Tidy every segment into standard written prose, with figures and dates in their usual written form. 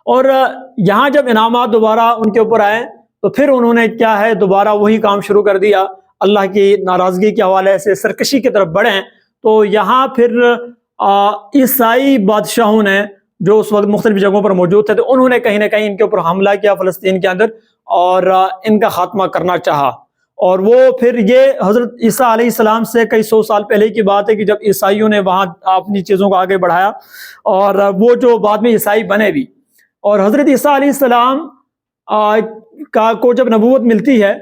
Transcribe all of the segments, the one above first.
اور یہاں جب انعامات دوبارہ ان کے اوپر آئے تو پھر انہوں نے کیا ہے دوبارہ وہی کام شروع کر دیا، اللہ کی ناراضگی کے حوالے سے سرکشی کی طرف بڑھیں۔ تو یہاں پھر عیسائی بادشاہوں نے جو اس وقت مختلف جگہوں پر موجود تھے، تو انہوں نے کہیں نہ کہیں ان کے اوپر حملہ کیا فلسطین کے اندر، اور ان کا خاتمہ کرنا چاہا۔ اور وہ پھر یہ حضرت عیسیٰ علیہ السلام سے کئی سو سال پہلے کی بات ہے کہ جب عیسائیوں نے وہاں اپنی چیزوں کو آگے بڑھایا، اور وہ جو بعد میں عیسائی بنے بھی، اور حضرت عیسیٰ علیہ السلام کو جب نبوت ملتی ہے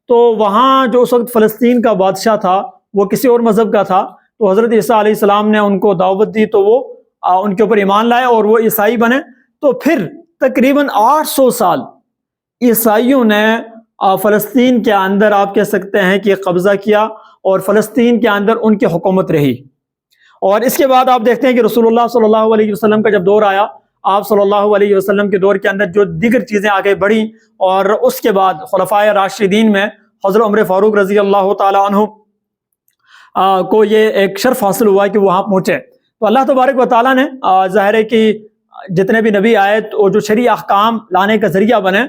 تو وہاں جو اس وقت فلسطین کا بادشاہ تھا وہ کسی اور مذہب کا تھا، تو حضرت عیسیٰ علیہ السلام نے ان کو دعوت دی، تو وہ ان کے اوپر ایمان لائے اور وہ عیسائی بنے۔ تو پھر تقریباً 800 سال عیسائیوں نے فلسطین کے اندر آپ کہہ سکتے ہیں کہ قبضہ کیا، اور فلسطین کے اندر ان کی حکومت رہی۔ اور اس کے بعد آپ دیکھتے ہیں کہ رسول اللہ صلی اللہ علیہ وسلم کا جب دور آیا، آپ صلی اللہ علیہ وسلم کے دور کے اندر جو دیگر چیزیں آگے بڑھیں، اور اس کے بعد خلفائے راشدین میں حضرت عمر فاروق رضی اللہ تعالی عنہ کو یہ ایک شرف حاصل ہوا کہ وہاں پہنچے۔ تو اللہ تبارک و تعالیٰ نے ظاہر ہے کہ جتنے بھی نبی آئے تو جو شرعی احکام لانے کا ذریعہ بنے،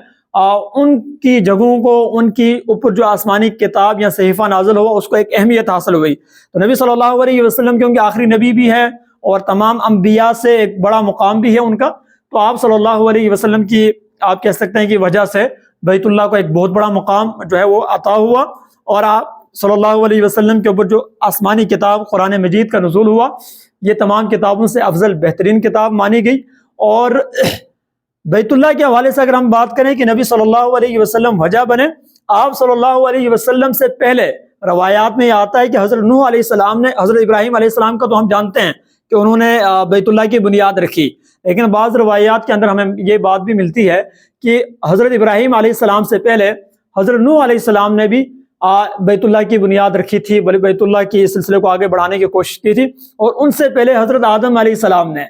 ان کی جگہوں کو، ان کی اوپر جو آسمانی کتاب یا صحیفہ نازل ہوا، اس کو ایک اہمیت حاصل ہوئی۔ تو نبی صلی اللہ علیہ وسلم کیونکہ آخری نبی بھی ہے اور تمام انبیاء سے ایک بڑا مقام بھی ہے ان کا، تو آپ صلی اللہ علیہ وسلم کی آپ کہہ سکتے ہیں کہ وجہ سے بیت اللہ کو ایک بہت بڑا مقام جو ہے وہ عطا ہوا، اور آپ صلی اللہ علیہ وسلم کے اوپر جو آسمانی کتاب قرآن مجید کا نزول ہوا، یہ تمام کتابوں سے افضل بہترین کتاب مانی گئی۔ اور بیت اللہ کے حوالے سے اگر ہم بات کریں کہ نبی صلی اللہ علیہ وسلم وجہ بنے، آپ صلی اللہ علیہ وسلم سے پہلے روایات میں یہ آتا ہے کہ حضرت نوح علیہ السلام نے، حضرت ابراہیم علیہ السلام کا تو ہم جانتے ہیں کہ انہوں نے بیت اللہ کی بنیاد رکھی، لیکن بعض روایات کے اندر ہمیں یہ بات بھی ملتی ہے کہ حضرت ابراہیم علیہ السلام سے پہلے حضرت نوح علیہ السلام نے بھی بیت اللہ کی بنیاد رکھی تھی، بلکہ بیت اللہ کی سلسلے کو آگے بڑھانے کی کوشش کی تھی، اور ان سے پہلے حضرت آدم علیہ السلام نے۔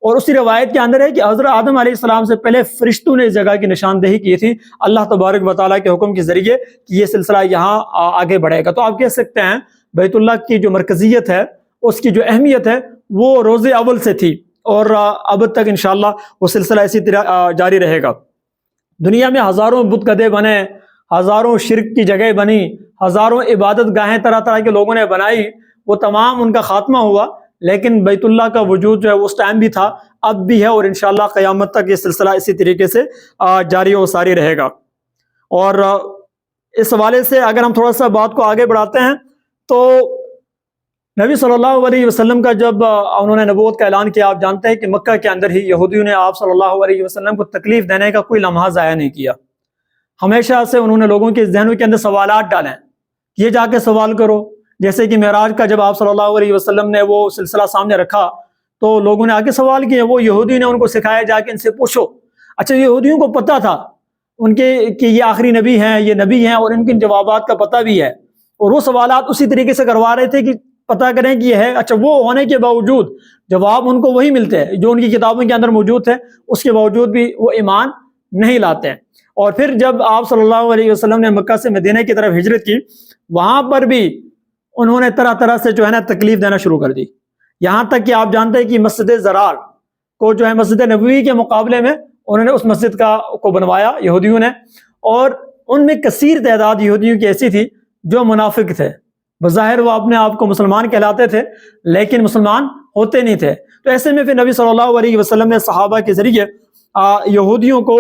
اور اسی روایت کے اندر ہے کہ حضرت آدم علیہ السلام سے پہلے فرشتوں نے اس جگہ کی نشاندہی کی تھی اللہ تبارک و تعالیٰ کے حکم کے ذریعے کہ یہ سلسلہ یہاں آگے بڑھے گا۔ تو آپ کہہ سکتے ہیں بیت اللہ کی جو مرکزیت ہے، اس کی جو اہمیت ہے، وہ روز اول سے تھی، اور اب تک انشاءاللہ وہ سلسلہ اسی طرح جاری رہے گا۔ دنیا میں ہزاروں بت گدے بنے، ہزاروں شرک کی جگہ بنی، ہزاروں عبادت گاہیں طرح طرح کے لوگوں نے بنائی، وہ تمام ان کا خاتمہ ہوا، لیکن بیت اللہ کا وجود جو ہے اس ٹائم بھی تھا، اب بھی ہے، اور انشاءاللہ قیامت تک یہ سلسلہ اسی طریقے سے جاری و ساری رہے گا۔ اور اس حوالے سے اگر ہم تھوڑا سا بات کو آگے بڑھاتے ہیں تو نبی صلی اللہ علیہ وسلم کا جب انہوں نے نبوت کا اعلان کیا، آپ جانتے ہیں کہ مکہ کے اندر ہی یہودیوں نے آپ صلی اللہ علیہ وسلم کو تکلیف دینے کا کوئی لمحہ ضائع نہیں کیا۔ ہمیشہ سے انہوں نے لوگوں کے ذہنوں کے اندر سوالات ڈالیں، یہ جا کے سوال کرو، جیسے کہ معراج کا جب آپ صلی اللہ علیہ وسلم نے وہ سلسلہ سامنے رکھا تو لوگوں نے آ کے سوال کیے، وہ یہودی نے ان کو سکھایا جا کے ان سے پوچھو۔ اچھا، یہودیوں کو پتہ تھا ان کے کہ یہ آخری نبی ہیں، یہ نبی ہیں، اور ان کے جوابات کا پتہ بھی ہے، اور وہ سوالات اسی طریقے سے کروا رہے تھے کہ پتہ کریں کہ یہ ہے۔ اچھا، وہ ہونے کے باوجود جواب ان کو وہی ملتے ہیں جو ان کی کتابوں کے اندر موجود تھے، اس کے باوجود بھی وہ ایمان نہیں لاتے ہیں۔ اور پھر جب آپ صلی اللہ علیہ وسلم نے مکہ سے مدینہ کی طرف ہجرت کی، وہاں پر بھی انہوں نے طرح طرح سے جو ہے نا تکلیف دینا شروع کر دی، یہاں تک کہ آپ جانتے ہیں کہ مسجد زرار کو جو ہے مسجد نبوی کے مقابلے میں انہوں نے اس مسجد کو بنوایا یہودیوں نے، اور ان میں کثیر تعداد یہودیوں کی ایسی تھی جو منافق تھے، بظاہر وہ اپنے آپ کو مسلمان کہلاتے تھے لیکن مسلمان ہوتے نہیں تھے۔ تو ایسے میں پھر نبی صلی اللہ علیہ وسلم نے صحابہ کے ذریعے یہودیوں کو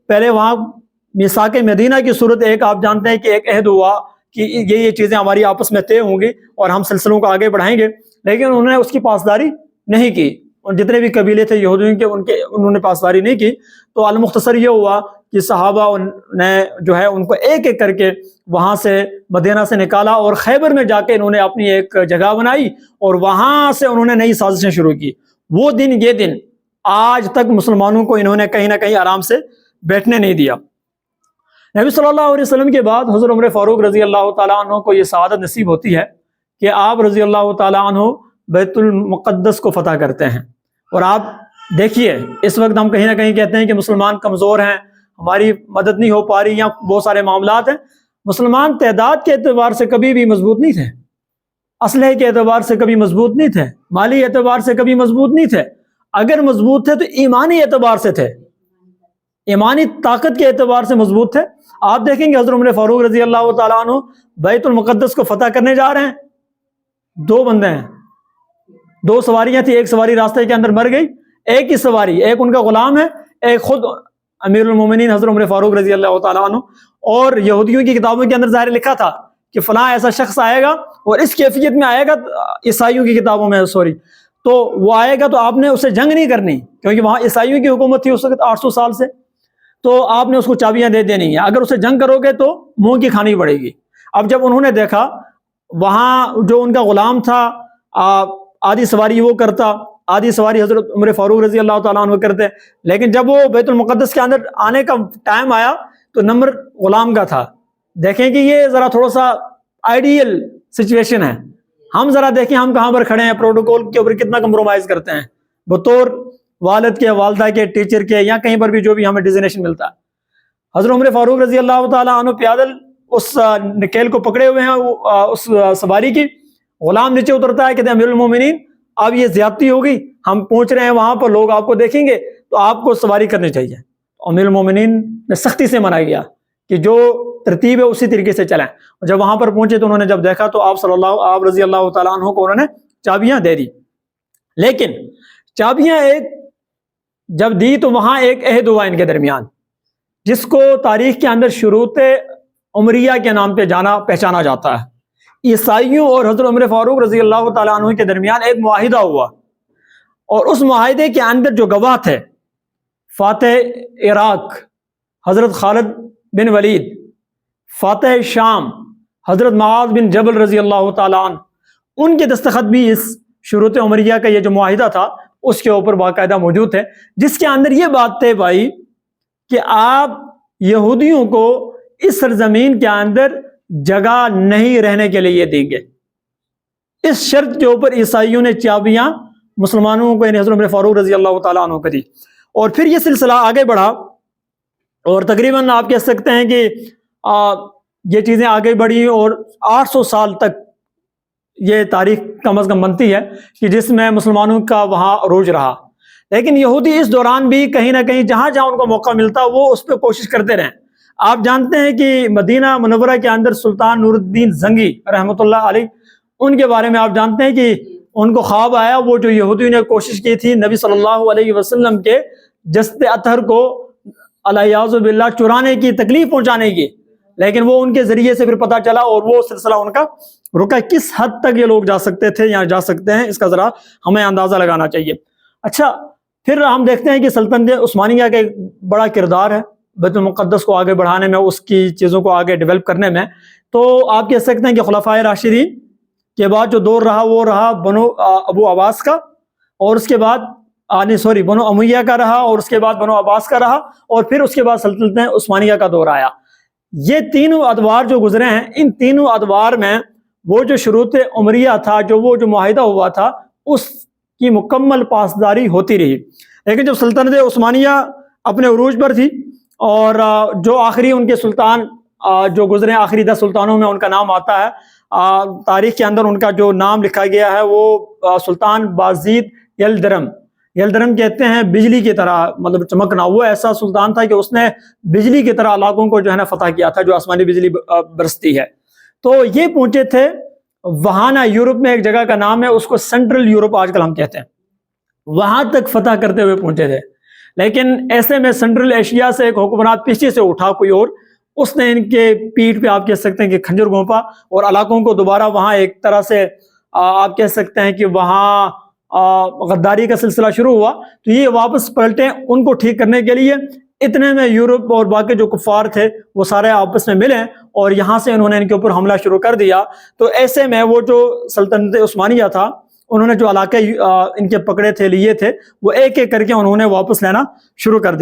پہلے وہاں میثاق مدینہ کی صورت ایک آپ جانتے ہیں کہ ایک عہد ہوا کہ یہ چیزیں ہماری آپس میں طے ہوں گی اور ہم سلسلوں کو آگے بڑھائیں گے، لیکن انہوں نے اس کی پاسداری نہیں کی، اور جتنے بھی قبیلے تھے یہودیوں کے انہوں نے پاسداری نہیں کی۔ تو المختصر یہ ہوا کہ صحابہ نے جو ہے ان کو ایک ایک کر کے وہاں سے مدینہ سے نکالا، اور خیبر میں جا کے انہوں نے اپنی ایک جگہ بنائی، اور وہاں سے انہوں نے نئی سازشیں شروع کی۔ وہ دن یہ دن آج تک مسلمانوں کو انہوں نے کہیں نہ کہیں آرام سے بیٹھنے نہیں دیا۔ نبی صلی اللہ علیہ وسلم کے بعد حضرت عمر فاروق رضی اللہ تعالیٰ عنہ کو یہ سعادت نصیب ہوتی ہے کہ آپ رضی اللہ تعالیٰ عنہ بیت المقدس کو فتح کرتے ہیں۔ اور آپ دیکھیے اس وقت ہم کہیں نہ کہیں کہتے ہیں کہ مسلمان کمزور ہیں، ہماری مدد نہیں ہو پا رہی، یا بہت سارے معاملات ہیں۔ مسلمان تعداد کے اعتبار سے کبھی بھی مضبوط نہیں تھے، اسلحے کے اعتبار سے کبھی مضبوط نہیں تھے، مالی اعتبار سے کبھی مضبوط نہیں تھے، اگر مضبوط تھے تو ایمانی اعتبار سے تھے۔ ایمانی طاقت کے اعتبار سے مضبوط تھے. آپ دیکھیں گے حضرت عمر فاروق رضی اللہ تعالیٰ عنہ بیت المقدس کو فتح کرنے جا رہے ہیں. 2 بندے ہیں, 2 سواریاں تھیں, ایک سواری راستے کے اندر مر گئی, ایک ہی سواری, ایک ان کا غلام ہے, ایک خود امیر المومنین حضرت عمر فاروق رضی اللہ تعالیٰ عنہ. اور یہودیوں کی کتابوں کے اندر ظاہر لکھا تھا کہ فلاں ایسا شخص آئے گا اور اس کیفیت میں آئے گا, عیسائیوں کی کتابوں میں تو وہ آئے گا تو آپ نے اسے جنگ نہیں کرنی, کیونکہ وہاں عیسائیوں کی حکومت تھی اس وقت 800 سال سے, تو آپ نے اس کو چابیاں دے دینی ہیں, اگر اسے جنگ کرو گے تو منہ کی کھانی پڑے گی. اب جب انہوں نے دیکھا وہاں جو ان کا غلام تھا آدھی سواری وہ کرتا, آدھی سواری حضرت عمر فاروق رضی اللہ تعالیٰ عنہ کرتے, لیکن جب وہ بیت المقدس کے اندر آنے کا ٹائم آیا تو نمبر غلام کا تھا. دیکھیں کہ یہ ذرا تھوڑا سا آئیڈیل سچویشن ہے. ہم ذرا دیکھیں ہم کہاں پر کھڑے ہیں, پروٹوکول کے اوپر کتنا کمپرومائز کرتے ہیں بطور والد کے, والدہ کے, ٹیچر کے, یا کہیں پر بھی جو بھی ہمیں ڈیزنیشن ملتا ہے. حضرت عمر فاروق رضی اللہ تعالیٰ عنہ پیادل اس نکیل کو پکڑے ہوئے ہیں اس سواری کی. غلام نیچے اترتا ہے, کہتے ہیں امیر المومنین اب یہ زیادتی ہوگی, ہم پہنچ رہے ہیں وہاں پر, لوگ آپ کو دیکھیں گے تو آپ کو سواری کرنی چاہیے. امیر المومنین نے سختی سے منع کیا کہ جو ترتیب ہے اسی طریقے سے چلیں. جب وہاں پر پہنچے تو انہوں نے جب دیکھا تو آپ رضی اللہ تعالیٰ عنہ کو انہوں نے چابیاں دے دی. لیکن چابیاں جب دی تو وہاں ایک عہد ہوا ان کے درمیان, جس کو تاریخ کے اندر شروط عمریہ کے نام پہ پہچانا جاتا ہے. عیسائیوں اور حضرت عمر فاروق رضی اللہ تعالیٰ عنہ کے درمیان ایک معاہدہ ہوا, اور اس معاہدے کے اندر جو گواہ تھے فاتح عراق حضرت خالد بن ولید, فاتح شام حضرت معاذ بن جبل رضی اللہ تعالیٰ عنہ, ان کے دستخط بھی اس شروط عمریہ کا یہ جو معاہدہ تھا اس کے اوپر باقاعدہ موجود ہے, جس کے اندر یہ بات طے بھائی کہ آپ یہودیوں کو اس سرزمین کے اندر جگہ نہیں رہنے کے لیے دیں گے. اس شرط کے اوپر عیسائیوں نے چابیاں مسلمانوں کو, یعنی حضرت عمر فاروق رضی اللہ تعالیٰ عنہ کو دی. اور پھر یہ سلسلہ آگے بڑھا, اور تقریباً آپ کہہ سکتے ہیں کہ یہ چیزیں آگے بڑھی, اور 800 سال تک یہ تاریخ کم از کم بنتی ہے کہ جس میں مسلمانوں کا وہاں عروج رہا. لیکن یہودی اس دوران بھی کہیں نہ کہیں جہاں جہاں ان کو موقع ملتا وہ اس پہ کوشش کرتے رہے. آپ جانتے ہیں کہ مدینہ منورہ کے اندر سلطان نور الدین زنگی رحمۃ اللہ علیہ, ان کے بارے میں آپ جانتے ہیں کہ ان کو خواب آیا, وہ جو یہودیوں نے کوشش کی تھی نبی صلی اللہ علیہ وسلم کے جسد اطہر کو الیاذ باللہ چرانے کی, تکلیف پہنچانے کی, لیکن وہ ان کے ذریعے سے پھر پتہ چلا اور وہ سلسلہ ان کا رکا. کس حد تک یہ لوگ جا سکتے تھے یا جا سکتے ہیں, اس کا ذرا ہمیں اندازہ لگانا چاہیے. اچھا, پھر ہم دیکھتے ہیں کہ سلطنت عثمانیہ کا ایک بڑا کردار ہے بیت المقدس کو آگے بڑھانے میں, اس کی چیزوں کو آگے ڈیولپ کرنے میں. تو آپ کہہ سکتے ہیں کہ خلفائے راشدین کے بعد جو دور رہا وہ رہا بنو ابو عباس کا, اور اس کے بعد بنو امیہ کا رہا, اور اس کے بعد بنو عباس کا رہا, اور پھر اس کے بعد سلطنت عثمانیہ کا دور آیا. یہ تینوں ادوار جو گزرے ہیں, ان تینوں ادوار میں وہ جو شروط عمریہ تھا, وہ جو معاہدہ ہوا تھا, اس کی مکمل پاسداری ہوتی رہی. لیکن جب سلطنت عثمانیہ اپنے عروج پر تھی, اور جو آخری ان کے سلطان جو گزرے آخری 10 سلطانوں میں ان کا نام آتا ہے, تاریخ کے اندر ان کا جو نام لکھا گیا ہے وہ سلطان بازید یلدرم. یلدرم کہتے ہیں بجلی کی طرح, مطلب چمکنا. وہ ایسا سلطان تھا کہ اس نے بجلی کی طرح علاقوں کو جو ہے نا فتح کیا تھا, جو آسمانی بجلی برستی ہے. تو یہ پہنچے تھے وہاں نا, یورپ میں ایک جگہ کا نام ہے, اس کو سینٹرل یورپ آج کل ہم کہتے ہیں, وہاں تک فتح کرتے ہوئے پہنچے تھے. لیکن ایسے میں سینٹرل ایشیا سے ایک حکمران پیچھے سے اٹھا کوئی اور, اس نے ان کے پیٹھ پہ آپ کہہ سکتے ہیں کہ کھنجر گھونپا, اور علاقوں کو دوبارہ وہاں ایک طرح سے آپ کہہ سکتے ہیں کہ وہاں غداری کا سلسلہ شروع ہوا. تو یہ واپس پلٹے ان کو ٹھیک کرنے کے لیے. اتنے میں یورپ اور باقی جو کفار تھے وہ سارے آپس میں ملے, اور یہاں سے انہوں نے ان کے اوپر حملہ شروع کر دیا. تو ایسے میں وہ جو سلطنت عثمانیہ تھا, انہوں نے جو علاقے ان کے پکڑے تھے, لیے تھے, وہ ایک ایک کر کے انہوں نے واپس لینا شروع کر دیا.